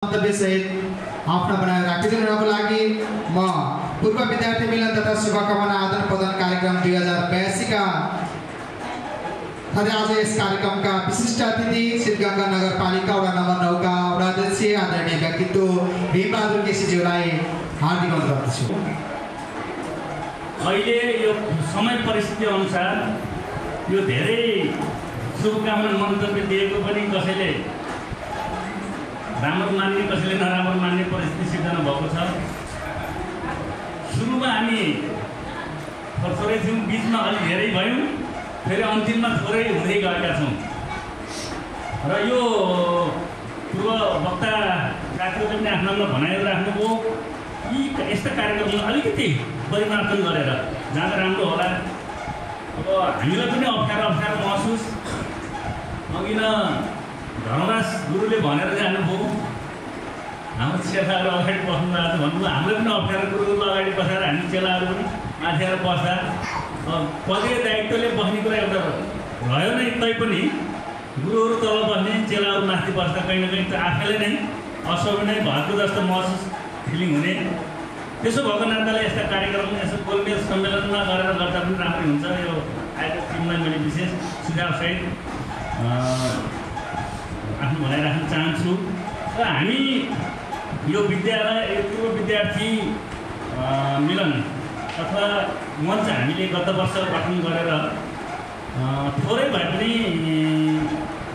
सहित आफ्ना बनाएर राखिदिनुको लागि म पूर्व विद्यार्थी मिलन तथा शुभकामना आदान प्रदान कार्यक्रम 2082 का तथा आज यस कार्यक्रमका विशिष्ट अतिथि सिद्धगंगा नगरपालिका वडा नम्बर 9 का वडाध्यक्ष आदरणीय व्यक्तित्व भीमबहादुर केसीज्यूलाई हार्दिक अनुरोध गर्दछु। अहिले यो समय परिस्थिति अनुसार यो धेरै शुभकामना मन्तव्य दिएको पनि कसैले राम्रो मान्ने कसैले नराम्रो मान्ने परिस्थिति सिर्जना भएको छ। सुरुमा हामी थोरै थियौँ, बिचमा अलि धेरै भयौँ, फेरि अन्तिममा थोरै हुँदै गएका छौँ र यो पूर्व वक्ता साथीहरूले पनि आफ्नो आफ्नो भनाइहरू राख्नुभयो। यी यस्ता कार्यक्रममा अलिकति परिमार्जन गरेर जाँदा राम्रो होला। अब हामीलाई पनि अप्ठ्यारो महसुस अघि न धर्मराज गुरुले भनेर जानुभयो, हाम्रो चेलाहरू अगाडि बस्नु भएको छ भन्नुभयो। हाम्रो पनि अप्ठ्यारो गुरुहरू अगाडि बसेर हामी चेलाहरू पनि माथि आएर बस्दा पदीय दायित्वले बस्ने कुरा एउटा रह्यो नै, तैपनि गुरुहरू तल बस्ने चेलाहरू माथि बस्दा कहीँ न कहीँ त आफैले नै असर नै भएको जस्तो महसुस फिलिङ हुने। त्यसो भएको नाताले यस्ता कार्यक्रम यसो गोलमेल सम्मेलनमा गरेर गर्दा पनि राम्रै हुन्छ। यो आएको टिमलाई मैले विशेष सुझावसहित आफ्नो भनाइ राख्न चाहन्छु। र हामी यो विद्यालय यो पूर्व विद्यार्थी मिलन अथवा मञ्च हामीले गत वर्ष गठन गरेर थोरै भए पनि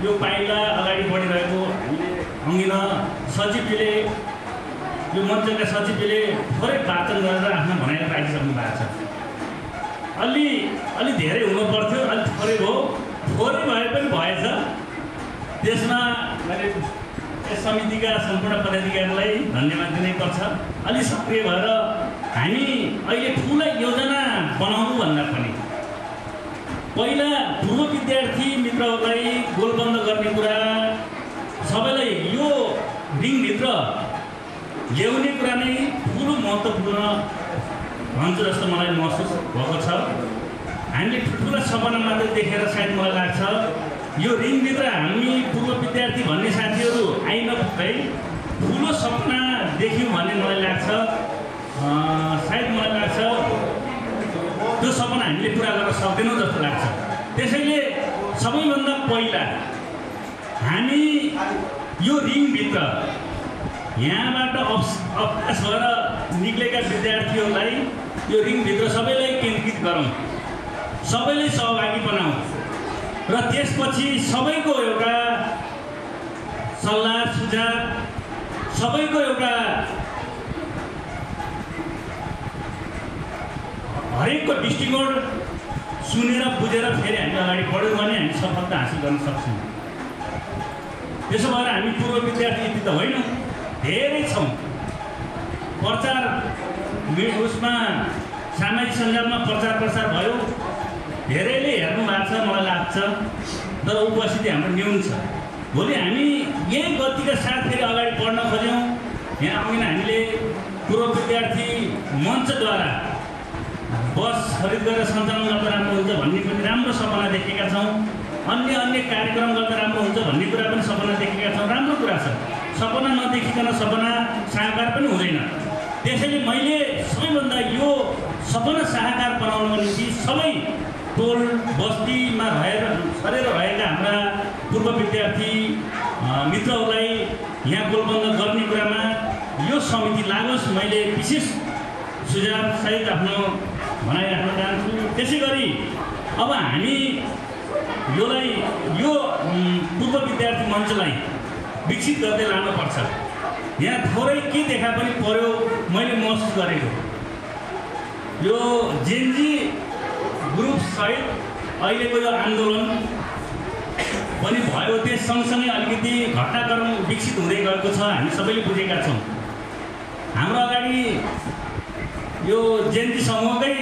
यो पाइला अगाडि बढिरहेको हामीले अङ्गिन सचिवले यो मञ्चका सचिवले थोरै वाचन गरेर आफ्नो भनाइ राखिसक्नु भएको छ। अलि धेरै हुनुपर्थ्यो, अलि थोरै भयो, थोरै भए पनि भएछ। त्यसमा मैले यस समितिका सम्पूर्ण पदाधिकारीलाई धन्यवाद दिनैपर्छ। अलि सक्रिय भएर हामी अहिले ठुला योजना बनाउनु भन्दा पनि पहिला पूर्व विद्यार्थी मित्रहरूलाई गोलबन्द गर्ने कुरा, सबैलाई यो रिङभित्र ल्याउने कुरा नै ठुलो महत्त्वपूर्ण हुन्छ जस्तो मलाई महसुस भएको छ। हामीले ठुल्ठुला सपना मात्रै देखेर सायद मलाई लाग्छ यो रिङभित्र हामी पूर्व विद्यार्थी भन्ने साथीहरू आइ नपुग्दै ठुलो सपना देख्यौँ भन्ने मलाई लाग्छ। सायद मलाई लाग्छ त्यो सपना हामीले पुरा गर्न सक्दैनौँ जस्तो लाग्छ। त्यसैले सबैभन्दा पहिला हामी यो रिङभित्र यहाँबाट अभ्यास भएर निक्लेका विद्यार्थीहरूलाई यो रिङभित्र सबैलाई केन्द्रित गरौँ, सबैलाई सहभागी बनाऊ र त्यसपछि सबैको एउटा सल्लाह सुझाव, सबैको एउटा हरेकको दृष्टिकोण सुनेर बुझेर फेरि हामी अगाडि बढ्यौँ भने हामी सफलता हासिल गर्न सक्छौँ। त्यसो भएर हामी पूर्व विद्यार्थी यति त होइनौँ, धेरै छौँ। प्रचार उसमा सामाजिक सञ्जालमा प्रचार भयो, धेरैले हेर्नु भएको छ मलाई लाग्छ, तर उपस्थिति हाम्रो न्यून छ। भोलि हामी यही गतिका साथ फेरि अगाडि बढ्न खोज्यौँ। यहाँ अघि हामीले पूर्व विद्यार्थी मञ्चद्वारा बस खरिद गरेर सञ्चालन गर्दा राम्रो हुन्छ भन्ने पनि राम्रो सपना देखेका छौँ। अन्य कार्यक्रम गर्दा राम्रो हुन्छ भन्ने कुरा पनि सपना देखेका छौँ। राम्रो कुरा छ, सपना नदेखिकन सपना साकार पनि हुँदैन। त्यसैले मैले सबैभन्दा यो सपना साकार बनाउनको निम्ति सबै टोल बस्तीमा छरेर रहेका हाम्रा पूर्व विद्यार्थी मित्रहरूलाई यहाँ गोलबन्द गर्ने कुरामा यो समिति लागोस्, मैले विशेष सुझावसहित आफ्नो भनाइ राख्न चाहन्छु। त्यसै गरी अब हामी यो पूर्व विद्यार्थी मञ्चलाई विकसित गर्दै लानुपर्छ। यहाँ थोरै के देखा पनि पर्यो मैले महसुस गरेको, यो जेनजी ग्रुप सहित अहिलेको यो आन्दोलन पनि भयो, त्यस सँगसँगै अलिकति घटनाक्रम विकसित हुँदै गएको छ, हामी सबैले बुझेका छौँ। हाम्रो अगाडि यो जेनजी समूहकै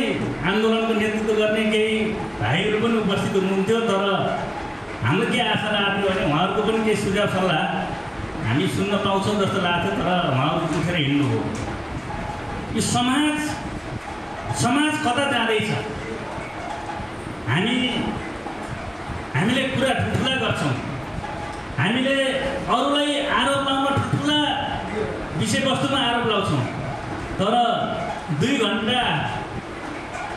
आन्दोलनको नेतृत्व गर्ने केही भाइहरू पनि उपस्थित हुनुहुन्थ्यो, तर हाम्रो के आशा लाग्थ्यो भने उहाँहरूको पनि केही सुझाव सल्लाह हामी सुन्न पाउँछौँ जस्तो लाग्थ्यो, तर उहाँहरू उठेर हिँड्नुभयो। यो समाज कता जाँदैछ? हामीले कुरा ठुल्ठुला गर्छौँ, हामीले अरूलाई आरोप लाउन ठुल्ठुला विषयवस्तुमा आरोप लगाउँछौँ, तर 2 घन्टा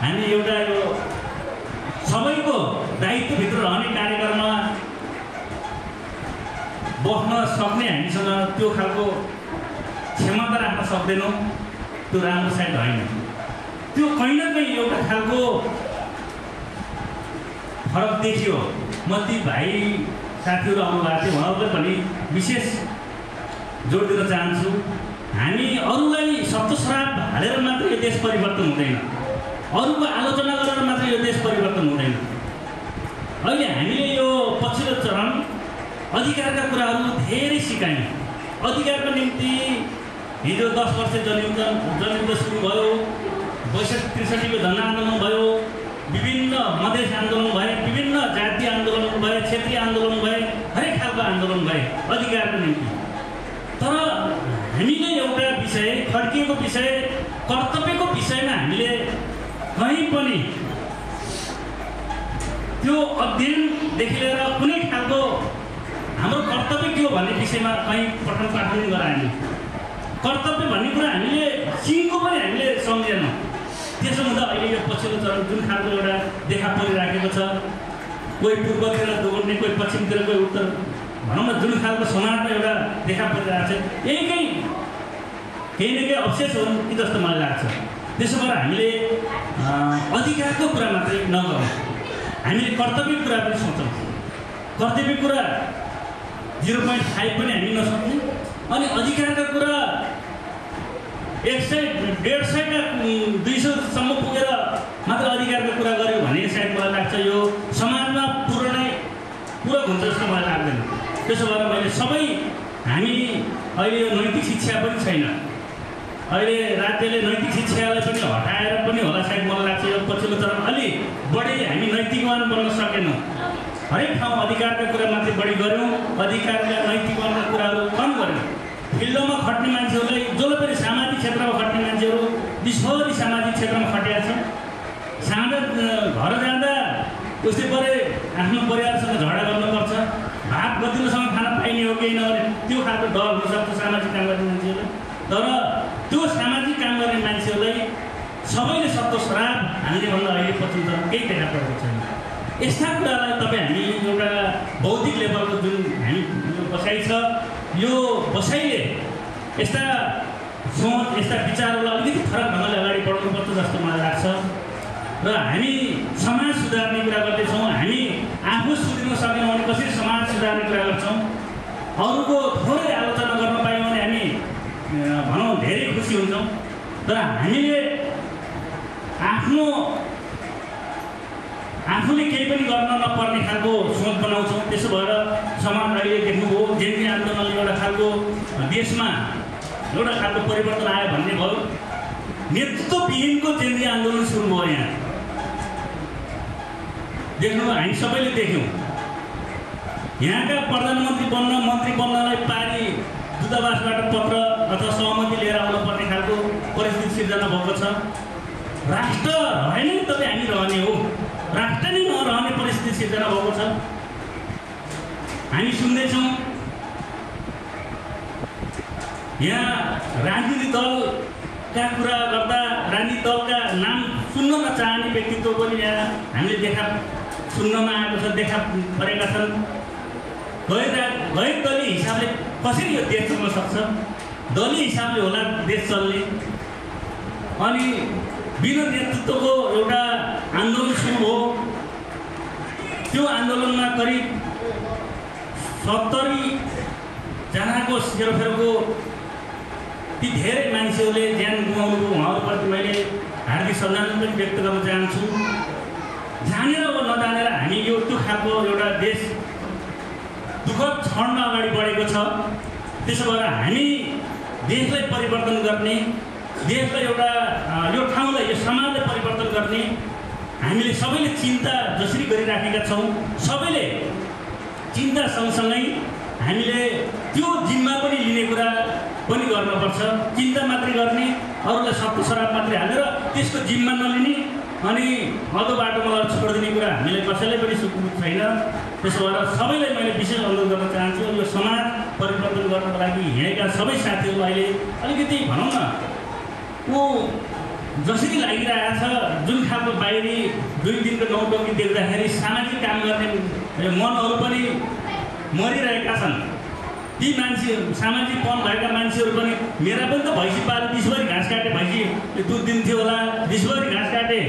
हामी एउटा यो सबैको दायित्वभित्र रहने कार्यक्रममा बस्न सक्ने हामीसँग त्यो खालको क्षमता राख्न सक्दैनौँ। त्यो राम्रो साइड होइन। त्यो कहीँ न कहीँ एउटा खालको फरक देखियो। म ती भाइ साथीहरू आउनुभएको थियो, उहाँहरूलाई पनि विशेष जोड दिन चाहन्छु। हामी अरूलाई शब्दश्राप हालेर मात्र यो देश परिवर्तन हुँदैन, अरूको आलोचना गरेर मात्र यो देश परिवर्तन हुँदैन। अहिले हामीले यो पछिल्लो चरण अधिकारका कुराहरू धेरै सिकायौँ। अधिकारको निम्ति हिजो 10 वर्ष जनयुद्ध सुरु भयो, 62-63 को जनआन्दोलन भयो, विभिन्न मधेस आन्दोलन भए, विभिन्न जातीय आन्दोलन भए, क्षेत्रीय आन्दोलन भए, हरेक खालको आन्दोलन भए अधिकारको निम्ति। तर हामीले एउटा विषय, फर्किएको विषय, कर्तव्यको विषयमा हामीले कहीँ पनि त्यो अध्ययनदेखि लिएर कुनै खालको हाम्रो कर्तव्य के हो भन्ने विषयमा कहीँ पठन पाठन गराएनौँ। कर्तव्य भन्ने कुरा हामीले सिङको पनि हामीले सम्झेनौँ। त्यसो हुँदा अहिले यो पछिल्लो चरण जुन खालको एउटा देखा परिराखेको छ, कोही पूर्वतिर दोगुन्ने, कोही पश्चिमतिर, कोही उत्तर, भनौँ न जुन खालको समाजमा एउटा देखा परिरहेको छ, यही केही न केही अवशेष हुन् कि जस्तो मलाई लाग्छ। त्यसो भएर हामीले अधिकारको कुरा मात्रै नगरौँ, हामीले कर्तव्यको कुरा पनि सोचौँ। कर्तव्य कुरा 0.5 पनि हामी नसोच्ने, अनि अधिकारका कुरा 100-150-200सम्म पुगेर मात्र अधिकारको कुरा गऱ्यो भने सायद मलाई लाग्छ यो समाजमा पूर्ण हुन्छ जस्तो मलाई लाग्दैन। त्यसो भएर मैले सबै हामी अहिले यो नैतिक शिक्षा पनि छैन, अहिले राज्यले नैतिक शिक्षालाई पनि हटाएर पनि होला सायद मलाई लाग्छ यो पछिल्लो चरण अलि बढी हामी नैतिकवान बन्न सकेनौँ। हरेक ठाउँ अधिकारका कुरा मात्रै बढी गऱ्यौँ, अधिकारका नैतिकवानका कुराहरू कम गऱ्यौँ। फिल्डमा खट्ने मान्छेहरूलाई, जसले पनि सामाजिक क्षेत्रमा खट्ने मान्छेहरू विश्वभरि सामाजिक क्षेत्रमा खटेका छन्। साँझ घर जाँदा उस्तै परे आफ्नो परिवारसँग झगडा गर्नुपर्छ, भात गतिलोसँग खाना पाइने हो कि नभने त्यो खालको डर हुनसक्छ सामाजिक काम गर्ने मान्छेहरूलाई। तर त्यो सामाजिक काम गर्ने मान्छेहरूलाई सबैले सत्तो श्राप हामीले भन्दा अहिले पछिल्लो केही देखा परेको छैन। यस्ता कुरालाई तपाईँ हामी एउटा बौद्धिक लेभलको जुन हामी बसाइ छ, यो बसाइले यस्ता सोच, यस्ता विचारहरूलाई अलिकति फरक ढङ्गले अगाडि बढ्नुपर्छ जस्तो मलाई लाग्छ। र हामी समाज सुधार्ने कुरा गर्दैछौँ, हामी आफू सुध्रिन सकेनौँ भने कसरी समाज सुधार्ने कुरा गर्छौँ। अरूको थोरै आलोचना गर्न पायौँ भने हामी भनौँ धेरै खुसी हुन्छौँ। तर हामीले आफूले केही पनि गर्न नपर्ने खालको सोच बनाउँछौँ। त्यसो भएर समाज अहिले देख्नुभयो जेन्जी आन्दोलनले एउटा खालको देशमा एउटा खालको परिवर्तन आयो भन्ने भयो। नेतृत्वविहीनको जेन्जी आन्दोलन सुरु भयो। यहाँ देख्नुभयो, हामी सबैले देख्यौँ। यहाँका प्रधानमन्त्री बन्न, मन्त्री बन्नलाई पारी दूतावासबाट पत्र अथवा सहमति लिएर आउनुपर्ने खालको परिस्थिति सिर्जना भएको छ। राष्ट्र रहेन तपाईँ हामी रहने हो, राष्ट्र नै नरहने परिस्थिति सिर्जना भएको छ। हामी सुन्दैछौँ यहाँ राजनीतिक दलका कुरा गर्दा राजनीतिक दलका नाम सुन्न नचाहने व्यक्तित्व पनि यहाँ हामीले सुन्नमा आएको छ, देखा परेका छन्। गैर दलीय हिसाबले कसरी यो देश चल्न सक्छ? दलीय हिसाबले होला देश चल्ने। अनि बिना नेतृत्वको एउटा आन्दोलन सुरु हो। त्यो आन्दोलनमा करिब 70 जनाको सेरोफेरोको ती धेरै मान्छेहरूले ज्यान गुमाउनुको उहाँहरूप्रति मैले हार्दिक श्रद्धाञ्जली पनि व्यक्त गर्न चाहन्छु। जानेर वा नजानेर हामी यो त्यो खालको एउटा देश दुःखद क्षणमा अगाडि बढेको छ। त्यसो भएर हामी देशलाई परिवर्तन गर्ने, देशलाई एउटा यो ठाउँलाई, यो समाजलाई परिवर्तन गर्ने हामीले सबैले चिन्ता जसरी गरिराखेका छौँ, सबैले चिन्ता सँगसँगै हामीले त्यो जिम्मा पनि लिने कुरा पनि गर्नुपर्छ। चिन्ता मात्रै गर्ने, अरूलाई सत्तो सराप मात्रै हालेर त्यसको जिम्मा नलिने अनि अदो बाटोमा छोडिदिने कुरा हामीले कसैलाई पनि सुकुम छैन। त्यसो भएर सबैलाई मैले विशेष अनुरोध गर्न चाहन्छु, यो समाज परिवर्तन गर्नको लागि हिँडेका सबै साथीहरू अहिले अलिकति भनौँ न ऊ जसरी लागिरहेको छ, जुन खालको बाहिरी 2 दिनको नौटोकी देख्दाखेरि सामाजिक काम गर्ने मनहरू पनि मरिरहेका छन्। ती मान्छे सामाजिकपन भएका मान्छेहरू पनि मेरा पनि त भैँसी पाले, दिसभरि घाँस काटे, भैँसी दुध दिन्थ्यो होला, दिसभरि घाँस काटे,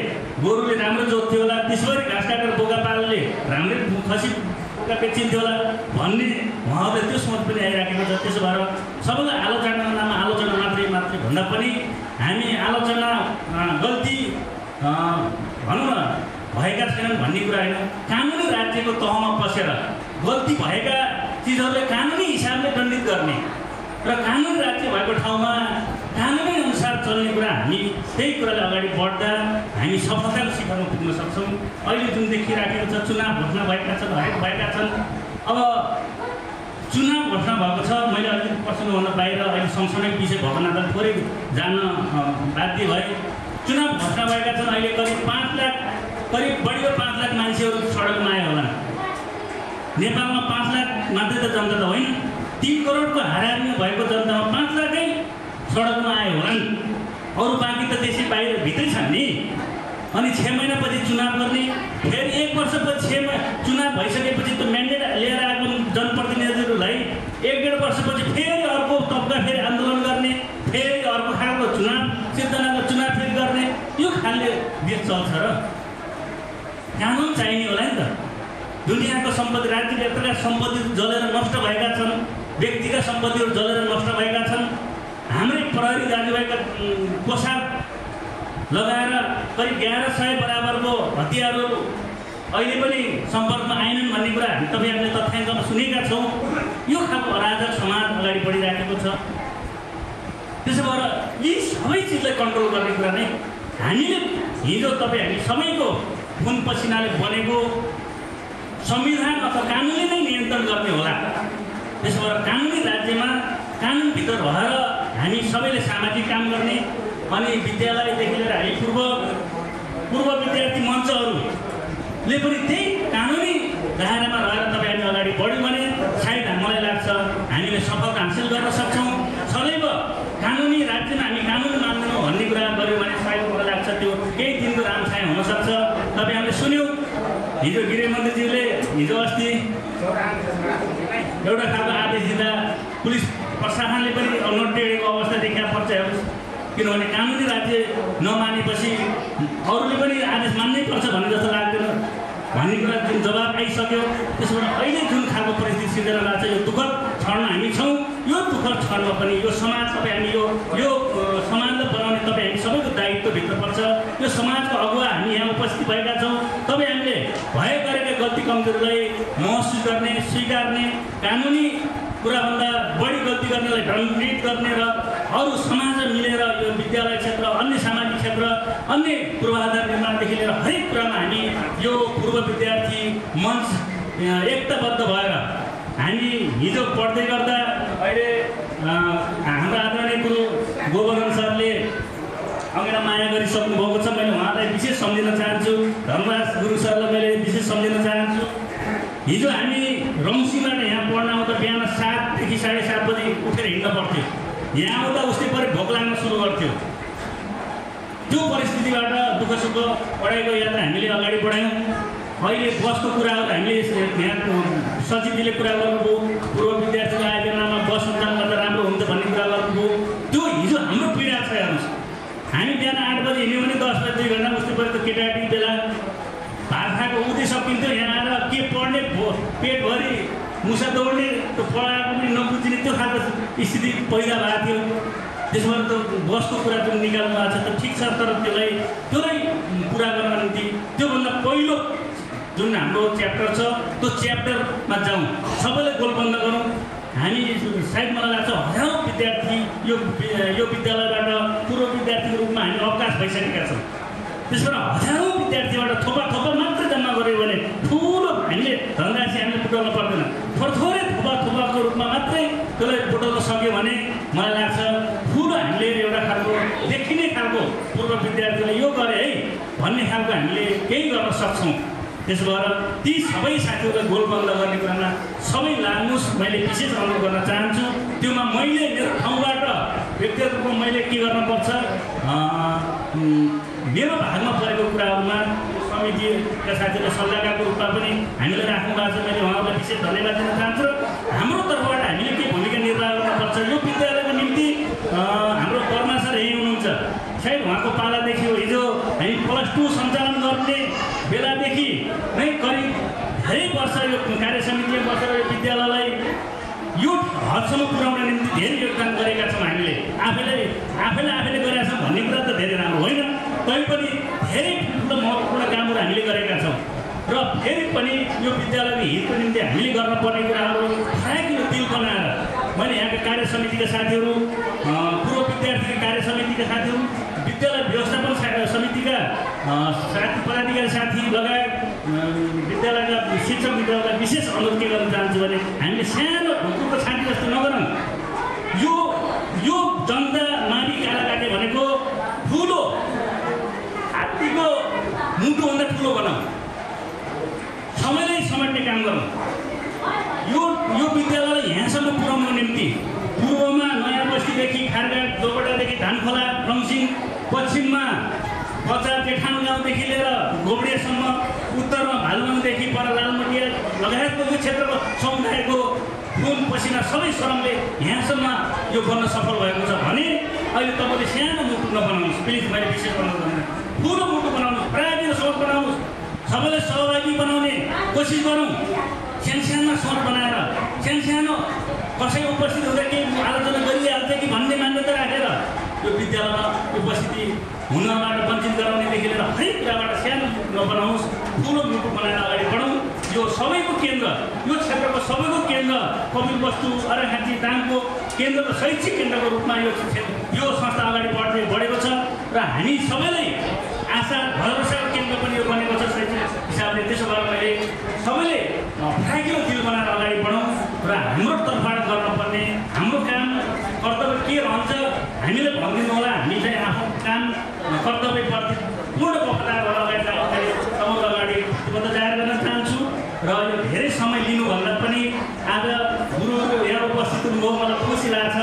गोरुले राम्रो जोत्थ्यो होला, दिसभरि घाँस काटेर बोका पालले राम्रै खसी बोका बेचिन्थ्यो होला भन्ने उहाँहरूले त्यो सोच पनि आइराखेको छ। त्यसो भएर सबैलाई आलोचनाको नाममा आलोचना मात्रै भन्दा पनि हामी आलोचना गल्ती भनौँ न भएका छैनन् भन्ने कुरा होइन, कानुनी राज्यको तहमा बसेर गल्ती भएका चिजहरूले कानुनी हिसाबले दण्डित गर्ने र कानुनी राज्य भएको ठाउँमा कानुनी अनुसार चल्ने कुरा हामी त्यही कुराले अगाडि बढ्दा हामी सफलताको शिखरमा पुग्न सक्छौँ। अहिले जुन देखिराखेको छ चुनाव घोषणा भएका छन्, हरेक भएका छन्। अब चुनाव घोषणा भएको छ, मैले अलिकति प्रश्नभन्दा बाहिर अहिले सँगसँगै विषय भएको नाताले थोरै जान बाध्य भए। चुनाव घोषणा भएका छन्, अहिले करिब 5 लाख, करिब बढीको 5 लाख मान्छेहरू सडकमा आयो होला। नेपालमा 5 लाख मात्रै त जनता त होइन, 3 करोडको हाराहारीमा भएको जनतामा 5 लाखै सडकमा आयो होलान्, अरू बाँकी त देशै बाहिर भित्रै छन् नि। अनि 6 महिनापछि चुनाव गर्ने, फेरि 1 वर्षपछि चुनाव भइसकेपछि त म्यान्डेट लिएर आएको जनप्रतिनिधिहरूलाई 1-1.5 वर्षपछि फेरि अर्को तबका फेरि आन्दोलन गर्ने, फेरि अर्को खालको चुनाव सिर्जनाको चुनाव फेरि गर्ने, यो खालले देश चल्छ र कानुन चाहिने होला नि त। दुनियाँको सम्पत्ति, राज्यका यत्रका सम्पत्ति जलेर नष्ट भएका छन्, व्यक्तिका सम्पत्तिहरू जलेर नष्ट भएका छन्। हाम्रै प्रहरी दाजुभाइका पोसाक लगाएर करिब 1100 बराबरको हतियारहरू अहिले पनि सम्पर्कमा आएनन् भन्ने कुरा हामी तपाईँहरूले तथ्याङ्कमा सुनेका छौँ। यो खालको अराजक समाज अगाडि बढिराखेको छ। त्यसो भएर यी सबै चिजलाई कन्ट्रोल गर्ने कुरा नै हामीले हिजो तपाईँ हामी सबैको खुन पसिनाले बनेको संविधान अथवा कानुनले नै नियन्त्रण गर्ने होला। त्यसो भएर कानुनी राज्यमा कानुनभित्र रहेर हामी सबैले सामाजिक काम गर्ने, अनि विद्यालयदेखि लिएर हामी पूर्व विद्यार्थी मञ्चहरूले पनि त्यही कानुनी दायरामा रहेर तपाईँ हामी अगाडि बढ्यौँ भने सायद मलाई लाग्छ हामीले सफलता हासिल गर्न सक्छौँ। सदैव कानुनी राज्यमा हामी कानुन मान्दैनौँ भन्ने कुरा गऱ्यौँ भने सायद मलाई लाग्छ त्यो केही दिनको रामछाया हुनसक्छ। तपाईँ हामीले सुन्यौँ हिजो गृहमन्त्रीज्यूले हिजो अस्ति एउटा खालको आदेश दिँदा पुलिस प्रशासनले पनि नटेरेको अवस्था देखा पर्छ। हेर्नुहोस्, किनभने कानुनी राज्य नमानेपछि अरूले पनि आदेश मान्नै पर्छ भन्ने जस्तो लाग्दैन भन्ने कुरा जुन जवाब आइसक्यो। त्यसबाट अहिले जुन खालको परिस्थिति सिर्जना भएको छ, यो दुःखद क्षणमा हामी छौँ। यो दुःखद क्षणमा पनि यो समाज तपाईँ हामी यो समाजलाई बनाउने तपाईँ हामी सबैको दायित्वभित्र पर्छ। यो समाजको अगुवा हामी यहाँ उपस्थित भएका छौँ। तपाईँ हामीले गरेका गल्ती कमजोरीलाई महसुस गर्ने, स्वीकार्ने, कानुनी कुराभन्दा बढी गल्ती गर्नेलाई दण्डित गर्ने र अरू समाजमा मिलेर यो विद्यालय क्षेत्र, अन्य सामाजिक क्षेत्र, अन्य पूर्वाधार निर्माणदेखि लिएर हरेक कुरामा हामी यो पूर्व विद्यार्थी मञ्च एकताबद्ध भएर हामी हिजो पढ्दै गर्दा अहिले हाम्रो आदरणीय गुरु गोवर्धन सरले अगाडि माया गरिसक्नु भएको छ। मैले उहाँलाई विशेष सम्झिन चाहन्छु, धर्मराज गुरु सरलाई मैले विशेष सम्झिन चाहन्छु। हिजो हामी रम्सीबाट यहाँ पढ्न आउँदा बिहान 7 देखि 7:30 बजी उठेर हिँड्न पर्थ्यो। यहाँ आउँदा उस्तै परि भोक लाग्न सुरु गर्थ्यो। त्यो परिस्थितिबाट दुःख सुख पढाइको यात्रा हामीले अगाडि बढायौँ। अहिले बसको कुराहरू हामीले यहाँ सचिवजीले कुरा गर्नुभयो, पूर्व विद्यार्थीको आयोजनामा बस सञ्चालन गर्दा राम्रो हुन्छ भन्ने कुरा गर्नुभयो। त्यो हिजो हाम्रो पीडा छ। हेर्नुहोस्, हामी बिहान 8 बजी हिँड्यौँ भने 10 बजी 2 घन्टा उस्तै परि त केटाकेटी बेला भात खाएको उठ्दै सकिन्थ्यो। यहाँ आएर के पढ्ने, पेटभरि मुसा दौड्ने, त्यो पढाएको पनि नबुझिने त्यो खालको स्थिति पैदा भएको थियो। त्यसो भएर त बसको कुरा जुन निकाल्नु भएको छ त ठिक छ, तर त्यसलाई पुरा गर्न निम्ति त्योभन्दा पहिलो जुन हाम्रो च्याप्टर छ त्यो च्याप्टरमा जाउँ, सबैले गोलबन्द गरौँ। हामी सायद मलाई लाग्छ हजारौँ विद्यार्थी यो विद्यालयबाट पूर्व विद्यार्थीको रूपमा हामी अवकाश भइसकेका छौँ। त्यसबाट हजारौँ विद्यार्थीबाट थोपा मात्र जम्मा गऱ्यो भने ठुलो हामीले धनराशि हामीले बुटाउनु पर्दैन। थोरै थोपाको रूपमा मात्रै त्यसलाई बुटाउन सक्यो भने मलाई लाग्छ ठुलो हामीले एउटा खालको देखिने खालको पूर्व विद्यार्थीले यो गरे है भन्ने खालको हामीले केही गर्न सक्छौँ। त्यसो भएर ती सबै साथीहरूलाई गोलबन्द गर्ने कुरामा सबै लाग्नुहोस्। मैले विशेष अनुरोध गर्न चाहन्छु। त्योमा मैले मेरो ठाउँबाट व्यक्तिगत रूपमा मैले के गर्नुपर्छ, मेरो भागमा परेको कुराहरूमा समितिका साथीहरूले सल्लाहकारको रूपमा पनि हामीले राख्नु भएको छ। मैले उहाँहरूलाई विशेष धन्यवाद दिन चाहन्छु। र हाम्रो तर्फबाट हामीले के भूमिका निर्वाह गर्नुपर्छ, यो विद्यालयको निम्ति हाम्रो कर्मा सर यही हुनुहुन्छ। सायद उहाँको पालादेखि हो, हिजो हामी +2 सञ्चालन गर्ने बेलादेखि नै करिब धेरै वर्ष यो कार्य समितिले बसेर यो विद्यालयलाई यो हदसम्म पुर्याउन निम्ति धेरै योगदान गरेका छौँ। हामीले आफैले गरेका छौँ भन्ने कुरा त धेरै राम्रो होइन, तैपनि धेरै ठुलो महत्त्वपूर्ण कामहरू हामीले गरेका छौँ। र फेरि पनि यो विद्यालयको हितको निम्ति हामीले गर्नुपर्ने कुराहरू फ्याँकिलो दिल बनाएर मैले यहाँका कार्य समितिका साथीहरू, पूर्व विद्यार्थी कार्य समितिका साथीहरू, विद्यालय व्यवस्थापन समितिका साथी पदाधिकारी साथी लगायत विद्यालयका शिक्षक मित्रहरूलाई विशेष अनुरोध के गर्न चाहन्छु भने हामीले सानो ढुकुरको छाती जस्तो नगरौँ। यो जनता मावि कालाकाटे भनेको ठुलो हात्तीको मुटुभन्दा ठुलो बनाऊ, सबैलाई समेट्ने काम गरौँ। यो विद्यालयलाई यहाँसम्म पुर्याउनको निम्ति पूर्वमा नयाँ बस्तीदेखि खारघाट जोगडादेखि धानखोला रङसिङ, पश्चिममा बजार जेठान गाउँदेखि लिएर गोबडियासम्म, उत्तरमा भालुङदेखि पर लालमटिया लगायतको यो क्षेत्रको समुदायको खुन पसिना सबै श्रमले यहाँसम्म यो गर्न सफल भएको छ भने अहिले तपाईँले सानो मुटु नबनाउनुहोस् प्लिज। मैले विशेष बनाउनु भन्दैन, ठुलो मुटु बनाउनुहोस्, प्रायः सोच बनाउनुहोस्, सबैलाई सहभागी बनाउने कोसिस गरौँ। सानो सोच बनाएर सानो कसै उपस्थित हुँदा केही आलोचना गरिहाल्छ कि भन्ने मान्यता राखेर यो विद्यालयमा उपस्थिति हुनबाट वञ्चित गराउनेदेखि लिएर हरेक कुराबाट सानो नबनाओस्, ठुलो मुटु बनाएर अगाडि बढौँ। यो सबैको केन्द्र, यो क्षेत्रको सबैको केन्द्र कपिलवस्तु, अर्घाखाँची, दाङको केन्द्रको शैक्षिक केन्द्रको रूपमा यो संस्था अगाडि बढेको छ। र हामी सबैलाई आशा भरोसाको केन्द्र पनि यो बनेको छ शैक्षिक हिसाबले। त्यसो भएर मैले सबैले फ्याँकिलो दिल बनाएर अगाडि बढौँ र हाम्रो तर्फबाट गर्नुपर्ने हाम्रो काम कर्तव्य के रहन्छ हामीले भनिदिनु होला। हामी चाहिँ आफ्नो काम कर्तव्यप्रति पूर्ण वफादार भएर अगाडि सबभन्दा अगाडि प्रतिबद्ध जाहेर गर्न चाहन्छु। र यो धेरै समय लिनुभन्दा पनि आज गुरुहरू यहाँ उपस्थित हुनुभयो, मलाई खुसी लाग्छ।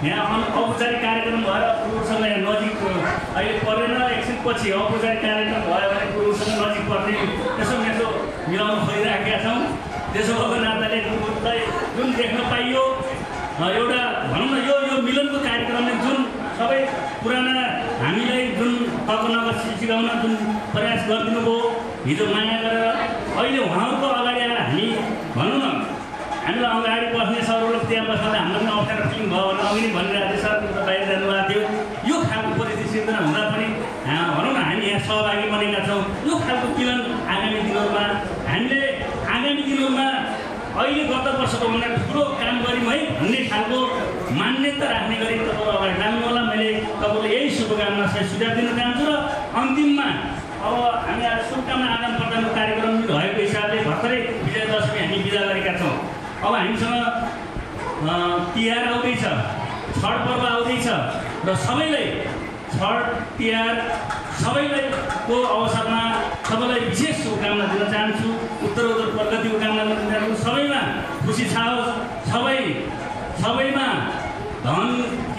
यहाँ औपचारिक कार्यक्रम भएर गुरुसँग यहाँ नजिक अहिले परेन, एकछिनपछि औपचारिक कार्यक्रम भयो भने गुरुसँग नजिक पर्ने यसो मेसो मिलाउन खोजिराखेका छौँ। त्यसो भएको नाताले गुरुलाई जुन देख्न पाइयो एउटा भनौँ न यो मिलनको कार्यक्रमले जुन सबै पुराना हामीलाई जुन तकनक सिकाउन जुन प्रयास गरिदिनु भयो, हिजो माया गरेर अहिले उहाँहरूको अगाडि आएर हामी भनौँ न हामीलाई अगाडि बस्ने सरहरूले त्यहाँ बस्दा हामीलाई पनि अप्ठ्यारो फिलिङ भयो भने अघि नै भनिरहेको थियो, सर बाहिर जानुभएको थियो। यो खालको परिस्थिति सिर्जना हुँदा पनि भनौँ न हामी यहाँ सहभागी बनेका छौँ। यो खालको मिलन आगामी दिनहरूमा हामीले अहिले गत वर्षको भन्दा ठुलो काम गऱ्यौँ है भन्ने खालको मान्यता राख्ने गरी तपाईँहरू अगाडि लाग्नु होला। मैले तपाईँलाई यही शुभकामना सहित सुझाव दिन चाहन्छु। र अन्तिममा अब हामी आज शुभकामना आदान प्रदानको कार्यक्रम भएको हिसाबले भर्खरै विजय दशमी हामी बिदा गरेका छौँ। अब हामीसँग तिहार आउँदैछ, छठ पर्व आउँदैछ र सबैलाई छठ तिहार सबैलाईको अवसरमा सबैलाई विशेष शुभकामना दिन चाहन्छु। उत्तरोत्तर प्रगतिको कामना गर्न चाहन्छु। सबैमा खुसी छाओस्, सबैमा धन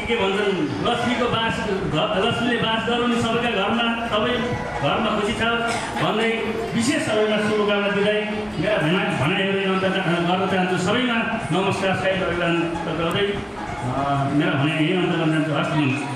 के भन्छन् लक्ष्मीले बास गराउने सबैका घरमा, सबै घरमा खुसी छाओस् भन्दै विशेष सबैमा शुभकामना दिँदै मेरा भनाइहरू गर्न चाहन्छु। सबैमा नमस्कार साहित्य अभियान गर्दै मेरा भनाइ यही अन्त गर्न चाहन्छु। हस्।